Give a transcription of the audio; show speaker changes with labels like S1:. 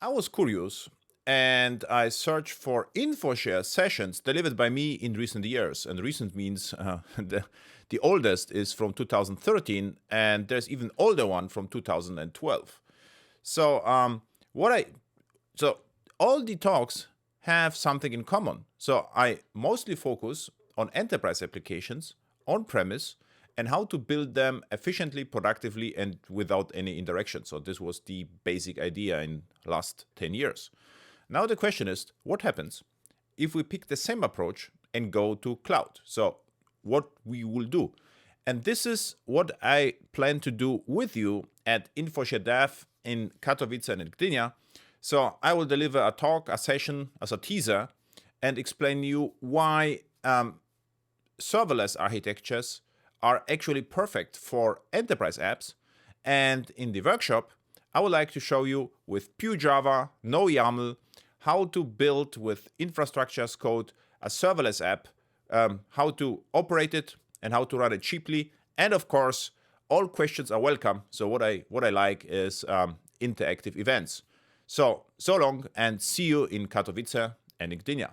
S1: I was curious and I searched for InfoShare sessions delivered by me in recent years. And recent means the oldest is from 2013, and there's even older one from 2012. So so all the talks have something in common. So I mostly focus on enterprise applications on premise and how to build them efficiently, productively, and without any interaction. So this was the basic idea in last 10 years. Now the question is, what happens if we pick the same approach and go to cloud? So what we will do. And this is what I plan to do with you at InfoShare Dev in Katowice and in Gdynia. So I will deliver a talk, a session as a teaser, and explain you why serverless architectures are actually perfect for enterprise apps. And in the workshop, I would like to show you with pure Java, no YAML, how to build with infrastructure as code a serverless app, how to operate it and how to run it cheaply. And of course, all questions are welcome. So what I like is interactive events. So long and see you in Katowice and in Gdynia.